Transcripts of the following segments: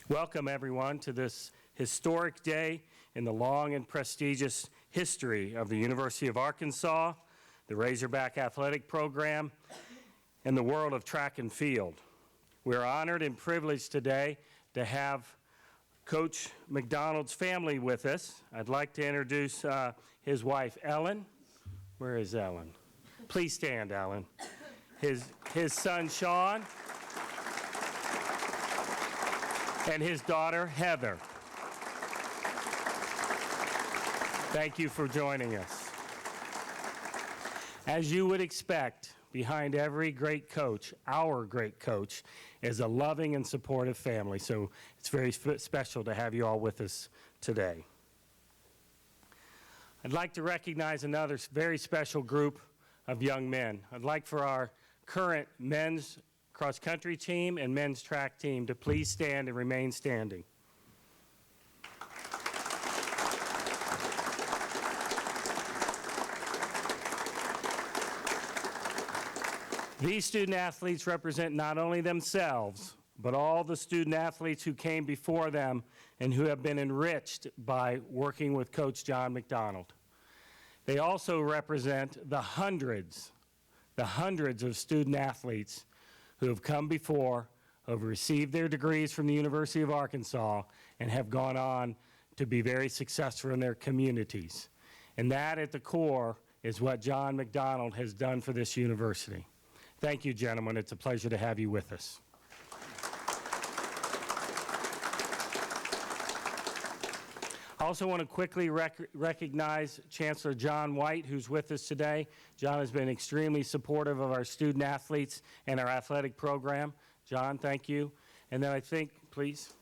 Welcome, everyone, to this historic day in the long and prestigious history of the University of Arkansas, the Razorback Athletic Program, and the world of track and field. We are honored and privileged today to have Coach McDonnell's family with us. I'd like to introduce his wife, Ellen. Where is Ellen? Please stand, Ellen. His son, Sean, and his daughter, Heather. Thank you for joining us. As you would expect, behind every great coach, our great coach, is a loving and supportive family. So it's very special to have you all with us today. I'd like to recognize another very special group of young men. I'd like for our current men's cross-country team and men's track team to please stand and remain standing. These student athletes represent not only themselves, but all the student athletes who came before them and who have been enriched by working with Coach John McDonnell. They also represent the hundreds of student athletes who have come before, who have received their degrees from the University of Arkansas, and have gone on to be very successful in their communities. And that, at the core, is what John McDonnell has done for this university. Thank you, gentlemen. It's a pleasure to have you with us. I also want to quickly recognize Chancellor John White, who's with us today. John has been extremely supportive of our student athletes and our athletic program. John, thank you. And then I think, please.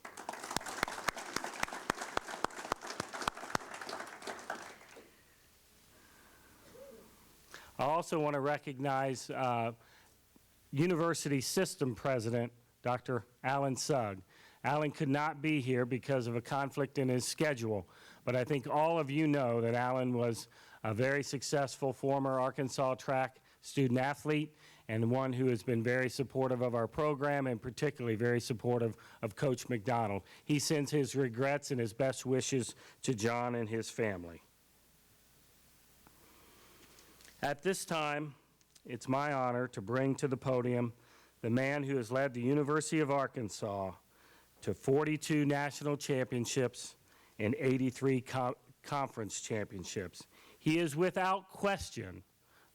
I also want to recognize University System President, Dr. Alan Sugg. Alan could not be here because of a conflict in his schedule, but I think all of you know that Alan was a very successful former Arkansas track student athlete and one who has been very supportive of our program and particularly very supportive of Coach McDonnell. He sends his regrets and his best wishes to John and his family. At this time, it's my honor to bring to the podium the man who has led the University of Arkansas to 42 national championships and 83 conference championships. He is without question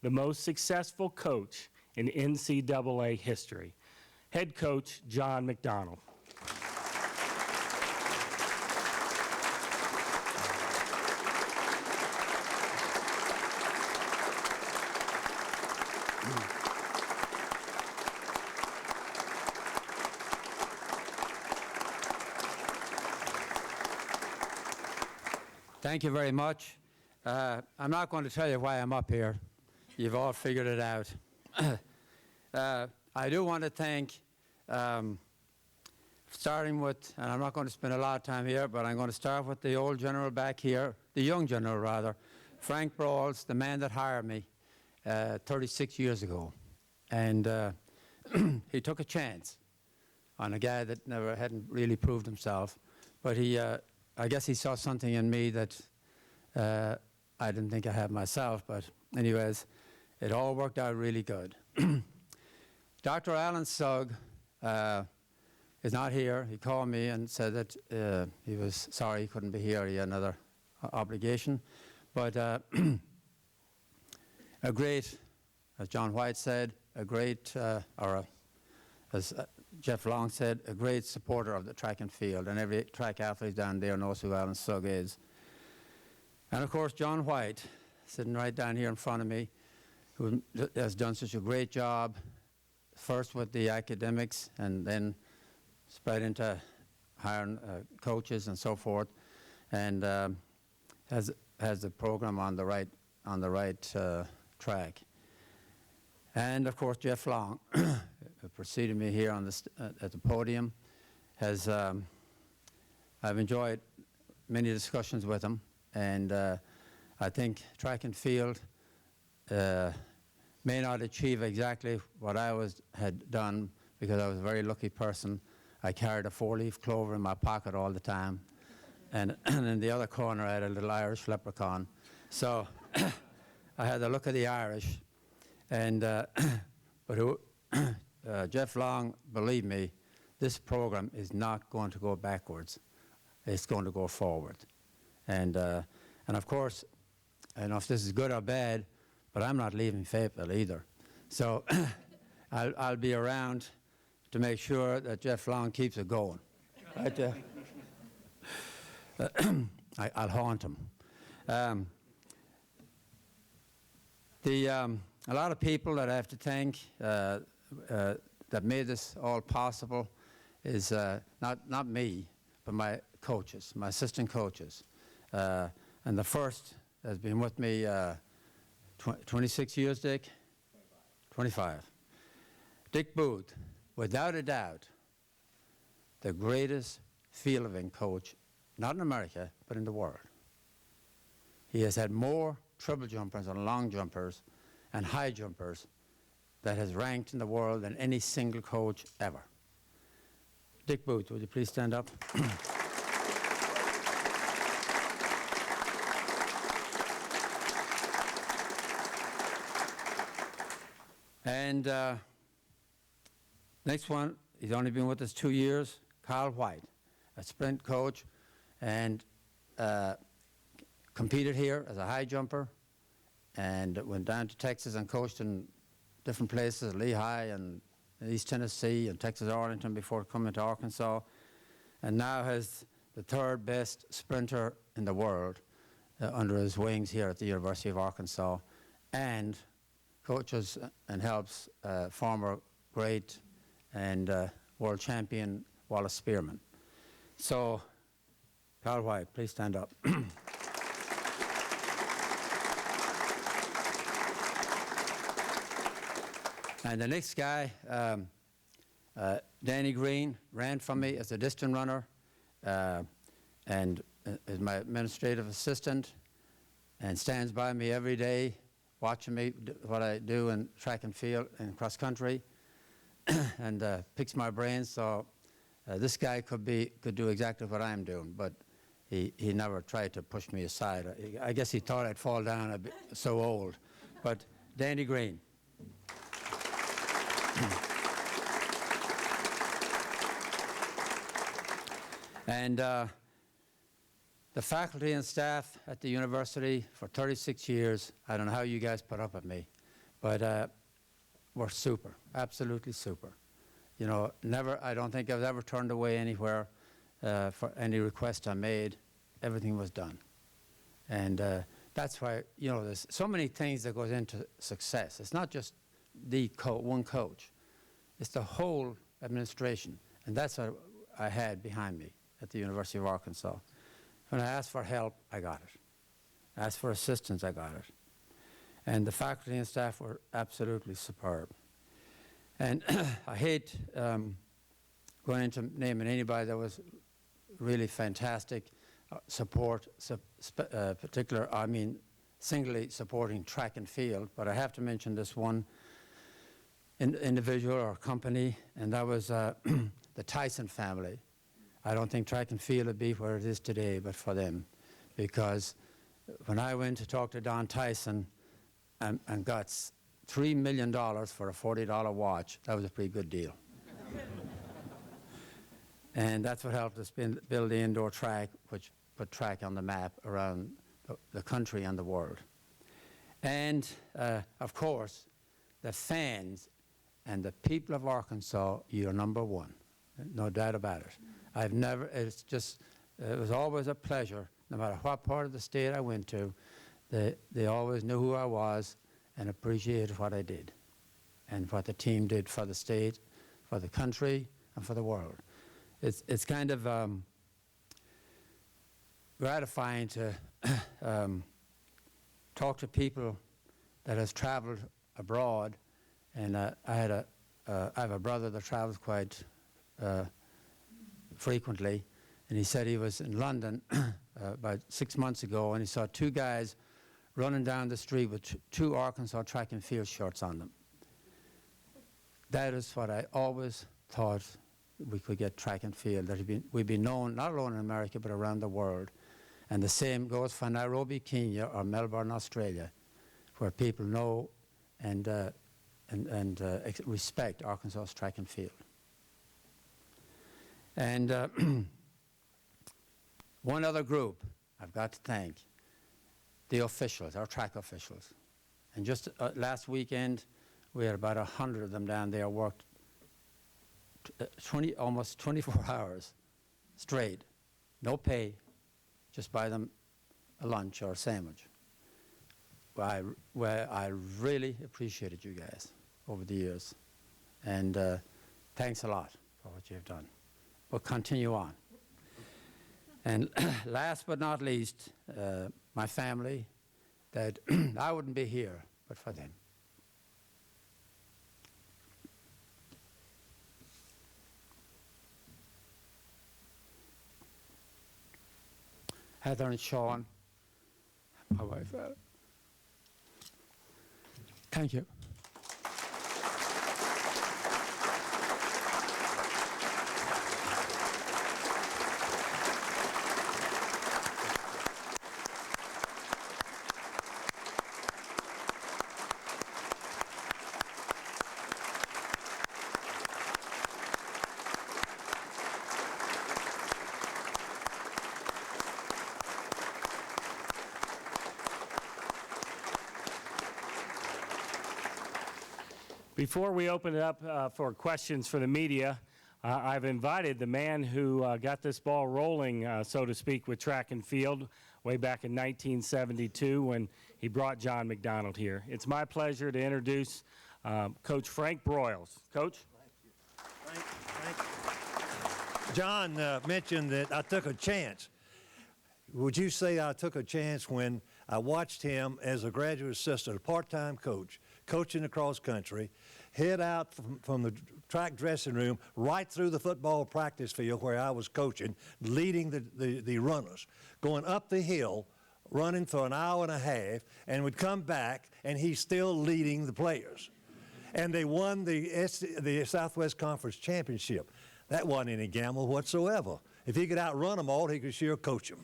the most successful coach in NCAA history. Head coach John McDonnell. Thank you very much. I'm not going to tell you why I'm up here. You've all figured it out. I do want to thank, starting with, and I'm not going to spend a lot of time here, but I'm going to start with the old general back here, the young general rather, Frank Brawls, the man that hired me 36 years ago. And he took a chance on a guy that hadn't really proved himself, but I guess he saw something in me that I didn't think I had myself, but anyways, it all worked out really good. Dr. Alan Sugg is not here. He called me and said that he was sorry he couldn't be here. He had another obligation. But a great, as John White said, a great, as Jeff Long said, a great supporter of the track and field, and every track athlete down there knows who Alan Sugg is. And of course, John White, sitting right down here in front of me, who has done such a great job, first with the academics and then spread into hiring coaches and so forth, and has the program on the right track. And of course, Jeff Long, who preceded me here on at the podium, has I've enjoyed many discussions with him, and I think track and field may not achieve exactly what I had done, because I was a very lucky person. I carried a 4-leaf clover in my pocket all the time. And in the other corner, I had a little Irish leprechaun. So I had a look at the Irish. And Jeff Long, believe me, this program is not going to go backwards. It's going to go forward. And of course, I don't know if this is good or bad, but I'm not leaving Fayetteville either. So I'll be around to make sure that Jeff Long keeps it going. Right, Jeff? I'll haunt him. A lot of people that I have to thank that made this all possible is not me, but my coaches, my assistant coaches. And the first has been with me 26 years, Dick? 25. Dick Booth, without a doubt, the greatest fielding coach, not in America, but in the world. He has had more triple jumpers and long jumpers and high jumpers that has ranked in the world than any single coach ever. Dick Booth, would you please stand up? And next one, he's only been with us 2 years, Carl White, a sprint coach, and competed here as a high jumper, and went down to Texas and coached in different places, Lehigh and East Tennessee and Texas Arlington before coming to Arkansas, and now has the 3rd best sprinter in the world under his wings here at the University of Arkansas, and coaches and helps former great and world champion Wallace Spearmon. So, Carl White, please stand up. And the next guy, Danny Green, ran from me as a distant runner and is my administrative assistant and stands by me every day, watching me, what I do in track and field and cross country, and picks my brains. So this guy could do exactly what I'm doing, but he never tried to push me aside. I guess he thought I'd fall down a bit, so old. But Danny Green. And the faculty and staff at the university for 36 years, I don't know how you guys put up with me, but were super, absolutely super. You know, I don't think I've ever turned away anywhere for any request I made. Everything was done. And that's why, you know, there's so many things that goes into success. It's not just one coach. It's the whole administration. And that's what I had behind me at the University of Arkansas. When I asked for help, I got it. I asked for assistance, I got it. And the faculty and staff were absolutely superb. And I hate going into naming anybody that was really fantastic support, singly supporting track and field, but I have to mention this one individual or company, and that was the Tyson family. I don't think track and field would be where it is today, but for them, because when I went to talk to Don Tyson and got $3 million for a $40 watch, that was a pretty good deal. And that's what helped us build the indoor track, which put track on the map around the country and the world. And, of course, the fans and the people of Arkansas, you're number one. No doubt about it. It was always a pleasure, no matter what part of the state I went to, they always knew who I was and appreciated what I did and what the team did for the state, for the country, and for the world. It's kind of gratifying to talk to people that has traveled abroad, and I have a brother that travels quite frequently, and he said he was in London about 6 months ago, and he saw 2 guys running down the street with 2 Arkansas track and field shirts on them. That is what I always thought we could get track and field, that we'd be known not only in America but around the world. And the same goes for Nairobi, Kenya, or Melbourne, Australia, where people know and respect Arkansas's track and field. And one other group I've got to thank, the officials, our track officials. And just last weekend, we had about 100 of them down there, worked almost 24 hours straight, no pay, just buy them a lunch or a sandwich. Well, I really appreciated you guys over the years, and thanks a lot for what you've done. We'll continue on. And last but not least, my family, that I wouldn't be here but for them. Heather and Sean, my wife. Thank you. Before we open it up for questions for the media, I've invited the man who got this ball rolling, so to speak, with track and field way back in 1972 when he brought John McDonnell here. It's my pleasure to introduce Coach Frank Broyles. Coach? Thank you. Thank you. John mentioned that I took a chance. Would you say I took a chance when I watched him as a graduate assistant, a part-time coach, coaching the cross country, head out from the track dressing room right through the football practice field where I was coaching, leading the runners, going up the hill, running for an hour and a half, and would come back, and he's still leading the players. And they won the Southwest Conference Championship. That wasn't any gamble whatsoever. If he could outrun them all, he could sure coach them.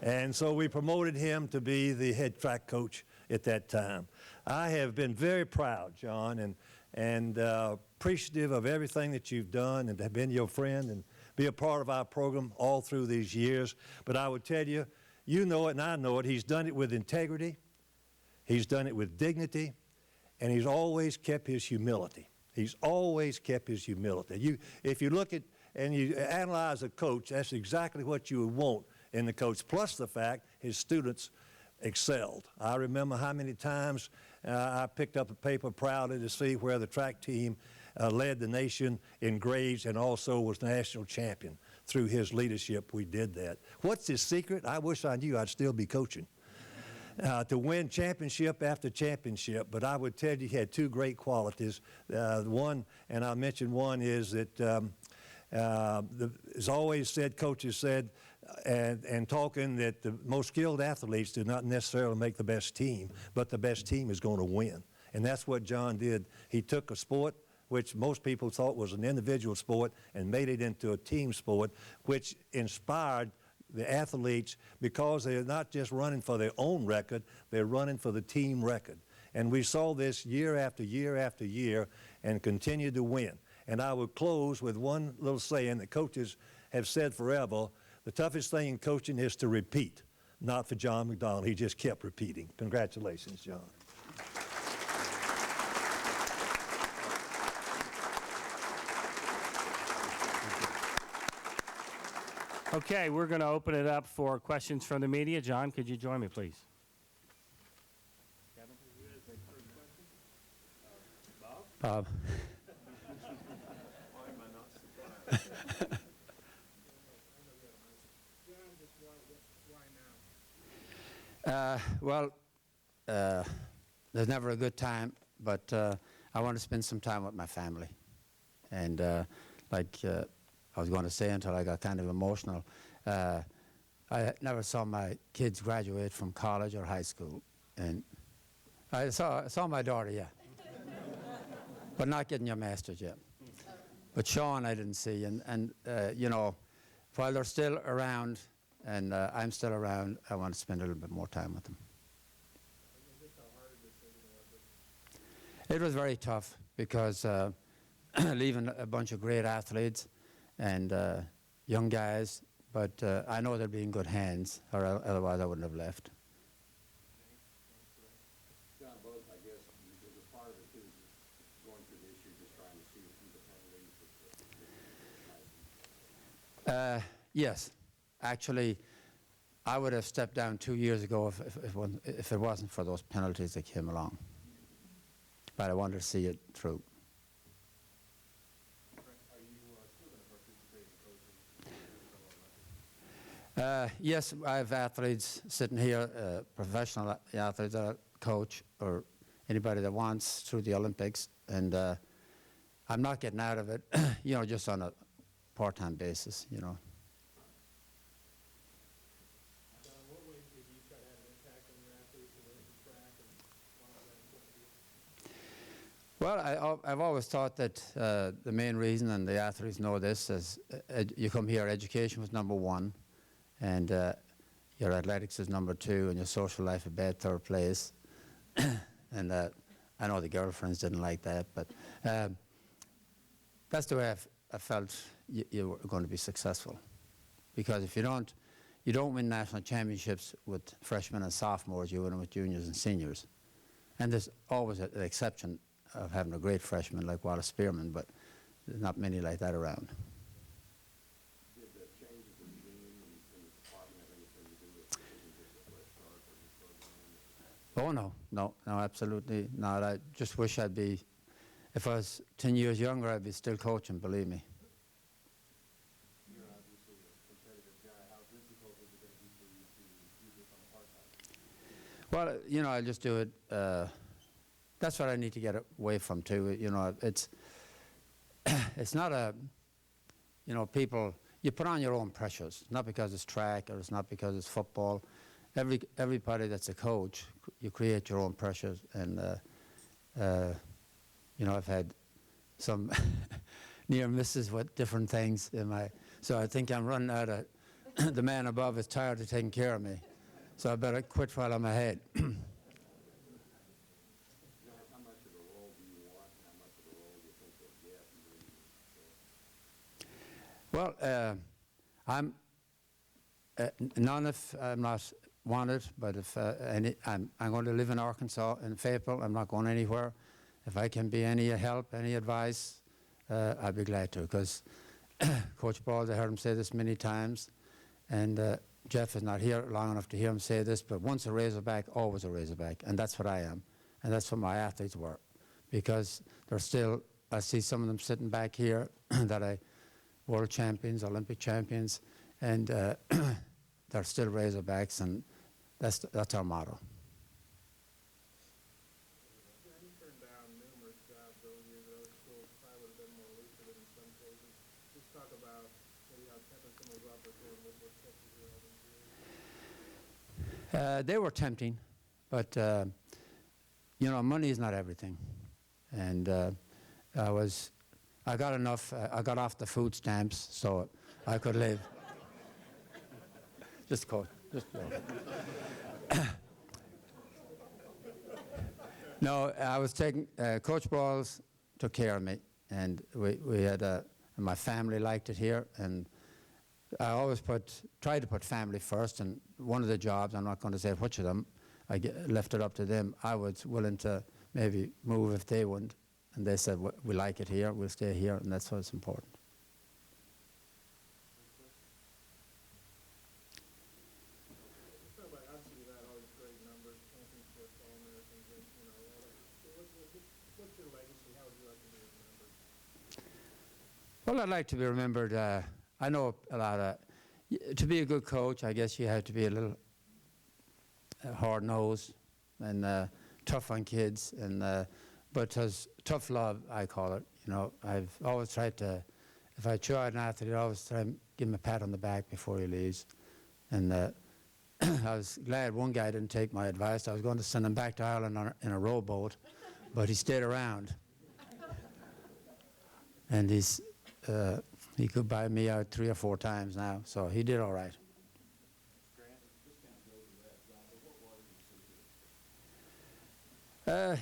And so we promoted him to be the head track coach at that time. I have been very proud, John, and appreciative of everything that you've done and have been your friend and be a part of our program all through these years. But I would tell you, you know it and I know it, he's done it with integrity, he's done it with dignity, and he's always kept his humility. He's always kept his humility. If you look at and you analyze a coach, that's exactly what you would want in the coach, plus the fact his students excelled. I remember how many times I picked up a paper proudly to see where the track team led the nation in grades and also was national champion. Through his leadership, we did that. What's his secret? I wish I knew. I'd still be coaching. To win championship after championship, but I would tell you he had two great qualities. One, and I mentioned one, is that as always said, coaches said, and talking that the most skilled athletes do not necessarily make the best team, but the best team is going to win. And that's what John did. He took a sport which most people thought was an individual sport and made it into a team sport, which inspired the athletes because they're not just running for their own record, they're running for the team record. And we saw this year after year after year and continued to win. And I would close with one little saying that coaches have said forever: the toughest thing in coaching is to repeat. Not for John McDonnell. He just kept repeating. Congratulations, John. Okay, we're going to open it up for questions from the media. John, could you join me, please? Bob. There's never a good time, but I want to spend some time with my family. And like I was going to say until I got kind of emotional, I never saw my kids graduate from college or high school. And I saw my daughter, yeah. But not getting your master's yet. But Sean, I didn't see, and you know, while they're still around, and I'm still around, I want to spend a little bit more time with them. It was very tough because leaving a bunch of great athletes and young guys, but I know they'll be in good hands, or otherwise I wouldn't have left. John, both, I guess, because a part of it too is just going through the issue, just trying to see if independently. Yes, actually, I would have stepped down 2 years ago if it wasn't for those penalties that came along. But I wanted to see it through. Are you still going to participate in coaching? Yes, I have athletes sitting here, professional athletes that I coach, or anybody that wants through the Olympics, and I'm not getting out of it, you know, just on a part-time basis, you know. John, what ways did you try to have an impact on your athletes and in track, and why was that important to you? Well, I've always thought that the main reason, and the athletes know this, is you come here, education was number one, and your athletics is number two, and your social life at bed third place. And I know the girlfriends didn't like that, but that's the way I felt you were going to be successful. Because if you don't win national championships with freshmen and sophomores, you win them with juniors and seniors. And there's always an exception of having a great freshman like Wallace Spearmon, but there's not many like that around. Did the changes in regime in the department have anything to do with decisions at the fresh start or the program? Oh, no, absolutely not. I just wish if I was 10 years younger, I'd be still coaching, believe me. You're obviously a competitive guy. How difficult is it going to be for you to become part-time? Well, you know, I just do it. That's what I need to get away from too. You know, it's not people. You put on your own pressures, not because it's track or it's not because it's football. Everybody that's a coach, you create your own pressures, and you know, I've had some near misses with different things so I think I'm running out of. The man above is tired of taking care of me, so I better quit while I'm ahead. How much of a role do you want, and how much of a role do you think you'll get? Well, I'm none if I'm not wanted, but if I'm going to live in Arkansas in Fayetteville. I'm not going anywhere. If I can be any help, any advice, I'd be glad to. Because Coach Balls, I heard him say this many times, and Jeff is not here long enough to hear him say this, but once a Razorback, always a Razorback, and that's what I am, and that's what my athletes were, because they're still. I see some of them sitting back here that world champions, Olympic champions, and they're still Razorbacks, and that's our motto. John, you turned down numerous jobs over the years at other schools. Probably would have been more lucrative in some cases. Just talk about maybe how tempting some of those offers were and what kept you here all these years. They were tempting, but you know, money is not everything, and I got enough. I got off the food stamps, so I could live. Just go. No, I was taking. Coach Balls took care of me, and we had my family liked it here, and I always tried to put family first. And one of the jobs, I'm not going to say which of them, left it up to them. I was willing to maybe move if they wouldn't, and they said, we like it here, we'll stay here, and that's what's important. Let's talk about, obviously, you've had all these great numbers, championships, All-Americans, and, you know, all that. What's your legacy? How would you like to be remembered? Well, I'd like to be remembered. I know a lot of. To be a good coach, I guess you have to be a little hard-nosed and tough on kids, but as tough love, I call it. You know, I've always tried to. If I cheer an athlete, I always try and give him a pat on the back before he leaves. And I was glad one guy didn't take my advice. I was going to send him back to Ireland in a rowboat, but he stayed around. And he could buy me out 3 or 4 times now, so he did all right.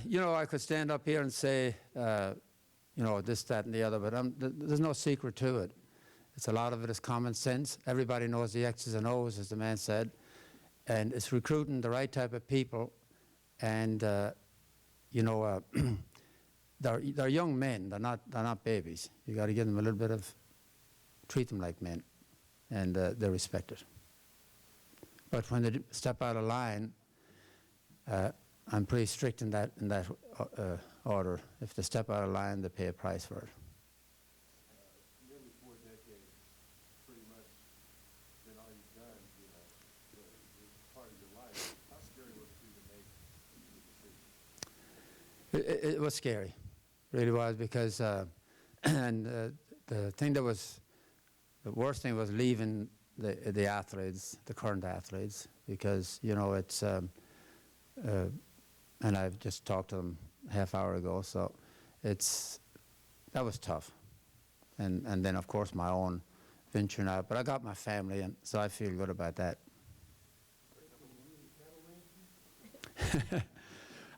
You know, I could stand up here and say, you know, this, that, and the other, but there's no secret to it. It's a lot of it is common sense. Everybody knows the X's and O's, as the man said, and it's recruiting the right type of people. And you know, they're young men. They're not babies. You got to give them a little bit of, treat them like men, and they're respected. But when they step out of line, I'm pretty strict in that order. If they step out of line, they pay a price for it. Nearly 4 decades, pretty much been all you've done, you know, it's part of your life. How scary was it for you to make the decision? It was scary, really was, because and the thing that was the worst thing was leaving the athletes, the current athletes, because you know it's and I've just talked to them a half hour ago, so that was tough, and then of course my own venture now, but I got my family, and so I feel good about that.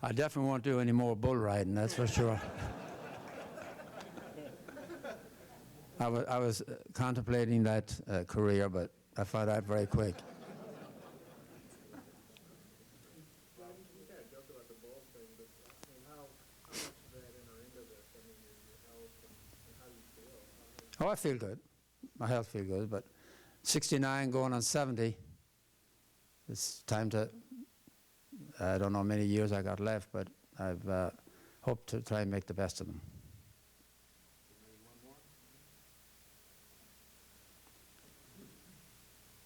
I definitely won't do any more bull riding, that's for sure. I was contemplating that career, but I found out very quick. You kind of joked about the ball thing, but I mean, how much does that enter into this? I mean, your health and how you feel? Oh, I feel good. My health feels good, but 69 going on 70, it's time to, I don't know how many years I got left, but I've hoped to try and make the best of them. Maybe one more?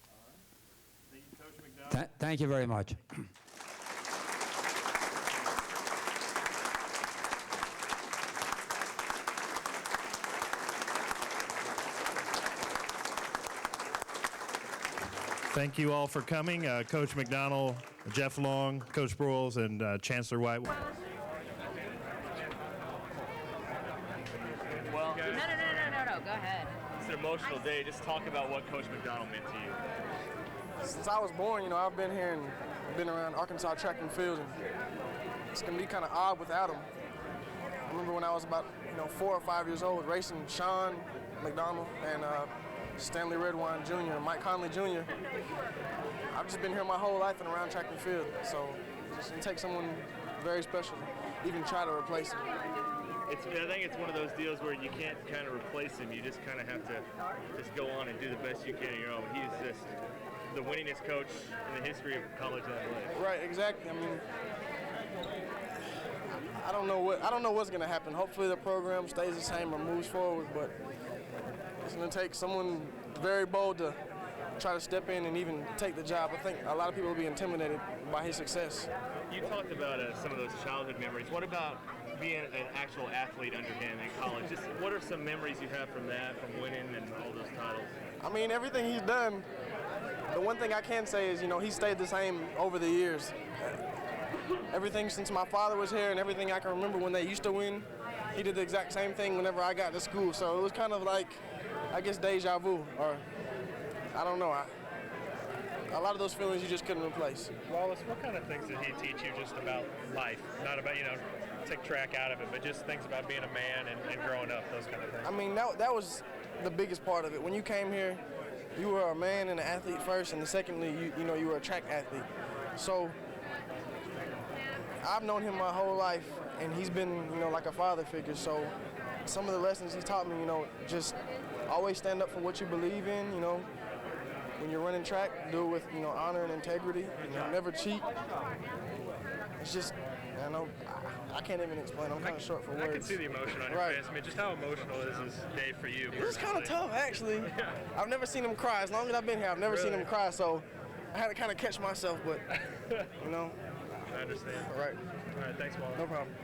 All right. Thank you, Coach McDonnell. Thank you very much. Thank you all for coming. Coach McDonnell, Jeff Long, Coach Broyles, and Chancellor White. Well, no. Go ahead. It's an emotional day. Just talk about what Coach McDonnell meant to you. Since I was born, you know, I've been here and been around Arkansas track and field, and it's gonna be kind of odd without him. I remember when I was about, 4 or 5 years old, racing Sean McDonnell and Stanley Redwine Jr. and Mike Conley Jr. I've just been here my whole life and around track and field, so it takes someone very special to even try to replace him. I think it's one of those deals where you can't kind of replace him. You just kind of have to just go on and do the best you can on your own. He's just the winningest coach in the history of college athletics. Right, exactly. I mean, I don't know what's gonna happen. Hopefully the program stays the same or moves forward, but it's gonna take someone very bold to try to step in and even take the job. I think a lot of people will be intimidated by his success. You talked about some of those childhood memories. What about being an actual athlete under him in college? Just what are some memories you have from that, from winning and all those titles? I mean, everything he's done, the one thing I can say is, he stayed the same over the years. Everything since my father was here and everything I can remember when they used to win, he did the exact same thing whenever I got to school. So it was kind of like, I guess, deja vu, or I don't know. A lot of those feelings you just couldn't replace. Wallace, what kind of things did he teach you just about life? Not about, take track out of it, but just things about being a man and growing up, those kind of things. I mean, that was the biggest part of it. When you came here, you were a man and an athlete first, and secondly, you were a track athlete. So I've known him my whole life, and he's been, like a father figure. So some of the lessons he taught me, just always stand up for what you believe in, When you're running track, do it with, honor and integrity. Never cheat. It's just, I can't even explain. I'm kind of short for words. I can see the emotion on your face. I mean, just how emotional is this day for you? It was kind of tough, actually. I've never seen him cry. As long as I've been here, I've never seen him cry. So I had to kind of catch myself, but, I understand. All right. All right, thanks, Wallace. No problem.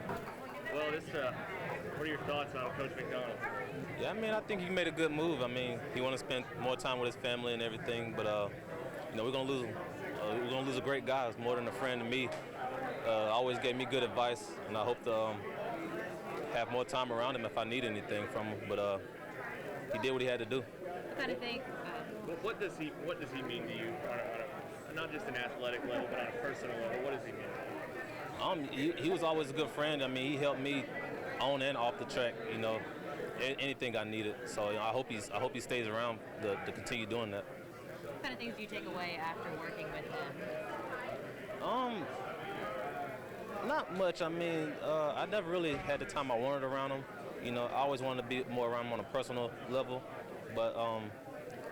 Well, what are your thoughts on Coach McDonnell? Yeah, I mean, I think he made a good move. I mean, he want to spend more time with his family and everything, but we're gonna lose him. We're gonna lose a great guy. It's more than a friend to me. Always gave me good advice, and I hope to have more time around him if I need anything from him. But he did what he had to do. What kind of thing? What does he mean to you on a not just an athletic level, but on a personal level? What does he mean? He was always a good friend. I mean, he helped me on and off the track. You know, anything I needed. So I hope he stays around to continue doing that. What kind of things do you take away after working with him? Not much. I mean, I never really had the time I wanted around him. You know, I always wanted to be more around him on a personal level, but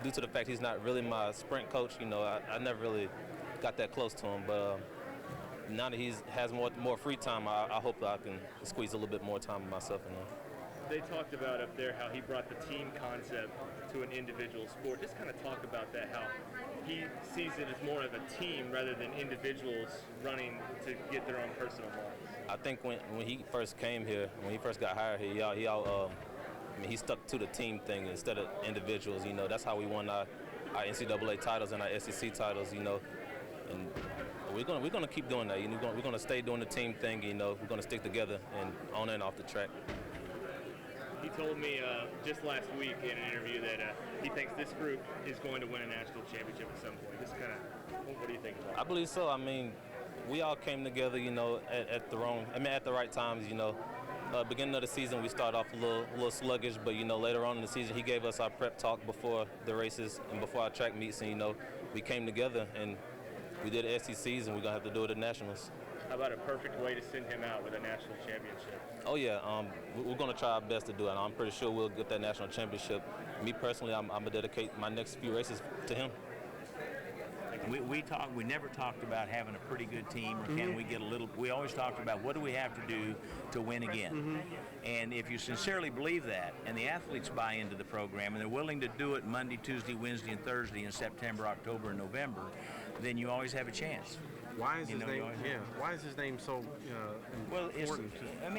due to the fact he's not really my sprint coach, you know, I never really got that close to him. But now that he has more free time, I hope I can squeeze a little bit more time with myself in there. They talked about up there how he brought the team concept to an individual sport. Just kind of talk about that, how he sees it as more of a team rather than individuals running to get their own personal miles. I think when he first came here, when he first got hired here, I mean, he stuck to the team thing instead of individuals. You know, that's how we won our NCAA titles and our SEC titles. You know, and we're gonna keep doing that. You know, we're gonna stay doing the team thing. You know, we're gonna stick together and on and off the track. He told me just last week in an interview that he thinks this group is going to win a national championship at some point. Just kind of, what do you think about it? I believe so. I mean, we all came together, you know, at the right times. You know, beginning of the season we started off a little sluggish, but you know, later on in the season he gave us our prep talk before the races and before our track meets, and you know, we came together and we did SECs, and we're gonna have to do it at nationals. How about a perfect way to send him out with a national championship? Oh yeah, we're gonna try our best to do it. I'm pretty sure we'll get that national championship. Me personally, I'm gonna dedicate my next few races to him. We never talked about having a pretty good team, or can we get a little. We always talked about what do we have to do to win again. And if you sincerely believe that, and the athletes buy into the program, and they're willing to do it Monday, Tuesday, Wednesday, and Thursday in September, October, and November, then you always have a chance. Why is his name? Yeah. Why is his name so Well, important?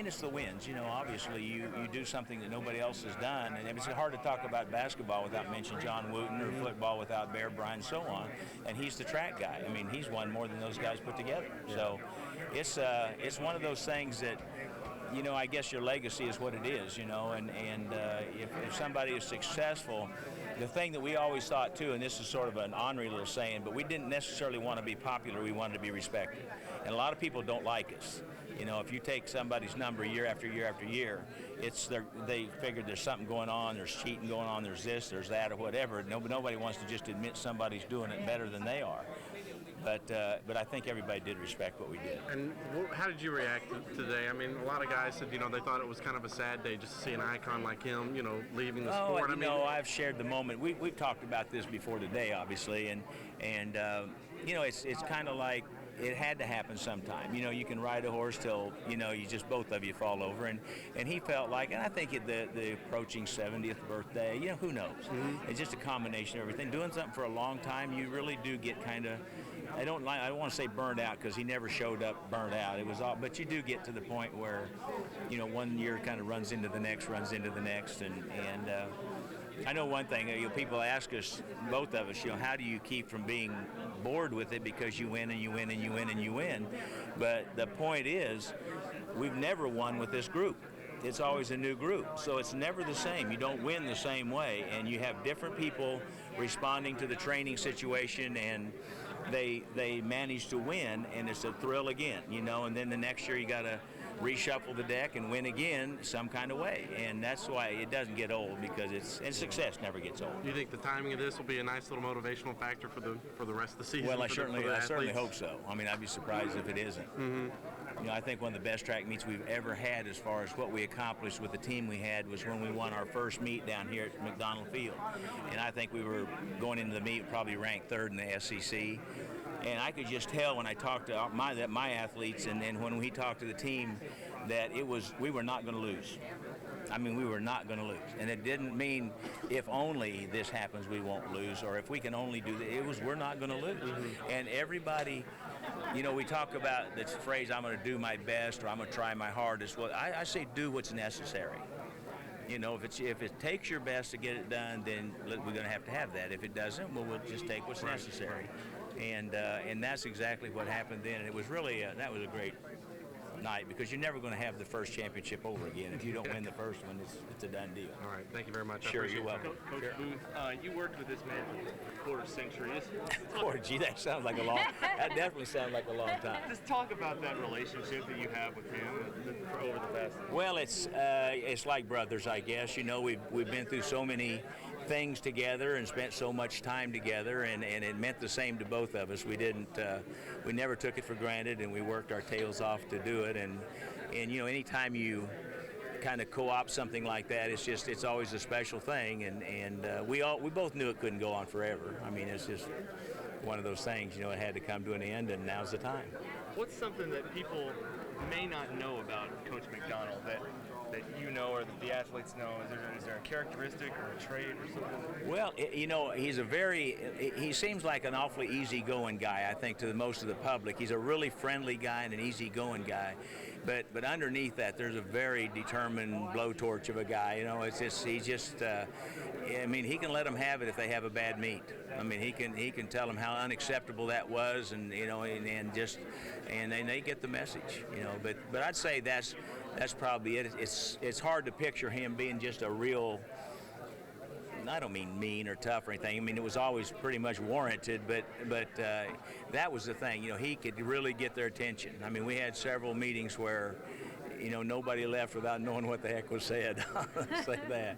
it's the wins. You know, obviously you do something that nobody else has done, and it's hard to talk about basketball without mentioning John Wooten, or football without Bear Bryant, and so on. And he's the track guy. I mean, he's won more than those guys put together. So it's one of those things that, you know, I guess your legacy is what it is, you know, and if somebody is successful, the thing that we always thought too, and this is sort of an ornery little saying, but we didn't necessarily want to be popular, we wanted to be respected. And a lot of people don't like us. You know, if you take somebody's number year after year after year, they figured there's something going on, there's cheating going on, there's this, there's that, or whatever. Nobody wants to just admit somebody's doing it better than they are. But I think everybody did respect what we did. And how did you react today? I mean, a lot of guys said, you know, they thought it was kind of a sad day just to see an icon like him, you know, leaving the sport. You know, I've shared the moment. We've talked about this before today, obviously, and you know, it's kind of like it had to happen sometime. You know, you can ride a horse till, you know, both of you fall over, and he felt like, and I think at the approaching 70th birthday, you know, who knows? It's just a combination of everything. Doing something for a long time, you really do get kind of, I don't want to say burned out, because he never showed up burnt out. It was all, but you do get to the point where, you know, one year kind of runs into the next, and I know one thing. You know, people ask us, both of us, you know, how do you keep from being bored with it, because you win and you win and you win and you win. But the point is, we've never won with this group. It's always a new group, so it's never the same. You don't win the same way, and you have different people responding to the training situation, and they manage to win, and it's a thrill again, you know. And then the next year you got to reshuffle the deck and win again some kind of way, and that's why it doesn't get old, because success never gets old. Do you think the timing of this will be a nice little motivational factor for the rest of the season? Well, I certainly hope so. I mean, I'd be surprised if it isn't. You know, I think one of the best track meets we've ever had, as far as what we accomplished with the team we had, was when we won our first meet down here at McDonnell Field. And I think we were going into the meet probably ranked third in the SEC. And I could just tell when I talked to my athletes, and then when we talked to the team, that we were not going to lose. I mean, we were not going to lose. And it didn't mean if only this happens we won't lose, or if we can only do that. It was we're not going to lose. And everybody, you know, we talk about this phrase, I'm going to do my best, or I'm going to try my hardest. Well, I say do what's necessary. You know, if it takes your best to get it done, then we're going to have that. If it doesn't, well, we'll just take what's necessary. And that's exactly what happened then. And it was really that was a great night, because you're never going to have the first championship over again. If you don't win the first one, it's a done deal. All right, thank you very much. I Sure, appreciate you're it. welcome. Coach Booth, you worked with this man for a quarter century. Boy, gee, that sounds like a long. That definitely sounds like a long time. Just talk about that relationship that you have with him over the past. Well, it's like brothers, I guess. You know, we've been through so many things together and spent so much time together, and it meant the same to both of us. We never took it for granted, and we worked our tails off to do it. And you know, anytime you kind of co-opt something like that, it's always a special thing. And we both knew it couldn't go on forever. I mean, it's just one of those things. You know, it had to come to an end, and now's the time. What's something that people may not know about Coach McDonnell that you know or that the athletes know? Is there a characteristic or a trait or something? Well, you know, he seems like an awfully easygoing guy, I think, to most of the public. He's a really friendly guy and an easygoing guy. But underneath that, there's a very determined blowtorch of a guy. You know, I mean, he can let them have it if they have a bad meet. I mean, he can tell them how unacceptable that was, and you know, and they get the message. You know, but I'd say that's probably it. It's hard to picture him being just a real. I don't mean mean or tough or anything. I mean, it was always pretty much warranted, but that was the thing. You know, he could really get their attention. I mean, we had several meetings where, you know, nobody left without knowing what the heck was said. I'll say that.